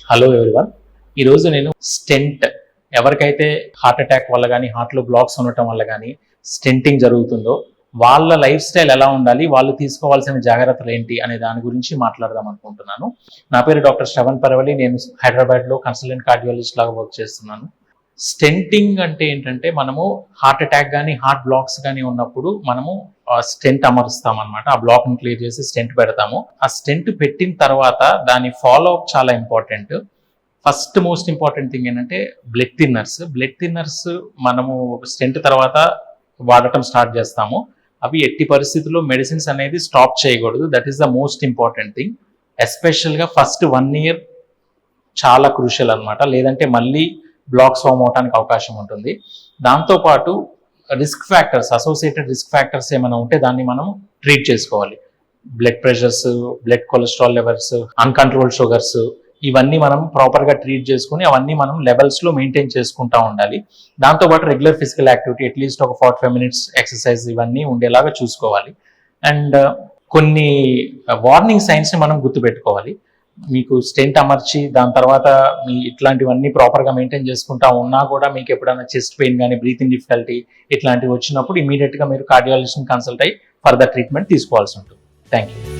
Hello everyone. ఈరోజు నేను stent ఎవరికైతే హార్ట్ అటాక్ వల్ల కానీ హార్ట్లో బ్లాక్స్ ఉండటం వల్ల కానీ స్టెంటింగ్ జరుగుతుందో వాళ్ళ లైఫ్ స్టైల్ ఎలా ఉండాలి, వాళ్ళు తీసుకోవాల్సిన జాగ్రత్తలు ఏంటి అనే దాని గురించి మాట్లాడదాం అనుకుంటున్నాను. నా పేరు డాక్టర్ శ్రవణ్ పరవలి. నేను హైదరాబాద్లో కన్సల్టెంట్ కార్డియాలజిస్ట్ లాగా వర్క్ చేస్తున్నాను. స్టెంటింగ్ అంటే ఏంటంటే మనము హార్ట్ అటాక్ కానీ హార్ట్ బ్లాక్స్ కానీ ఉన్నప్పుడు మనము స్టెంట్ అమరుస్తాం అనమాట. ఆ బ్లాక్ ని క్లియర్ చేసి స్టెంట్ పెడతాము. ఆ స్టెంట్ పెట్టిన తర్వాత దాని ఫాలో అప్ చాలా important. First most important thing ఏంటంటే బ్లడ్ థిన్నర్స్ మనము స్టెంట్ తర్వాత వాడటం స్టార్ట్ చేస్తాము. అవి ఎట్టి పరిస్థితుల్లో మెడిసిన్స్ అనేది స్టాప్ చేయకూడదు. That is the most important thing. ఎస్పెషల్గా ఫస్ట్ 1 year చాలా క్రూషియల్ అనమాట. లేదంటే మళ్ళీ బ్లాక్స్ ఫామ్ అవడానికి అవకాశం ఉంటుంది. దాంతోపాటు అసోసియేటెడ్ రిస్క్ ఫ్యాక్టర్స్ ఏమైనా ఉంటే దాన్ని మనం ట్రీట్ చేసుకోవాలి. Blood pressures, blood cholesterol levels, uncontrolled sugars, ఇవన్నీ మనం ప్రాపర్గా ట్రీట్ చేసుకుని అవన్నీ మనం లెవెల్స్లో మెయింటైన్ చేసుకుంటూ ఉండాలి. దాంతోపాటు రెగ్యులర్ ఫిజికల్ యాక్టివిటీ, అట్లీస్ట్ ఒక 45 minutes ఎక్సర్సైజ్ ఇవన్నీ ఉండేలాగా చూసుకోవాలి. అండ్ కొన్ని వార్నింగ్ సైన్స్ని మనం గుర్తుపెట్టుకోవాలి. మీకు స్టెంట్ అమర్చి దాని తర్వాత మీ ఇట్లాంటివన్నీ ప్రాపర్గా మెయింటైన్ చేసుకుంటా ఉన్నా కూడా మీకు ఎప్పుడైనా చెస్ట్ పెయిన్ కానీ బ్రీతింగ్ డిఫికల్టీ ఇట్లాంటివి వచ్చినప్పుడు ఇమీడియట్గా మీరు కార్డియాలజిస్ట్ని కన్సల్ట్ అయ్యి ఫర్దర్ ట్రీట్మెంట్ తీసుకోవాల్సి ఉంటుంది. Thank you.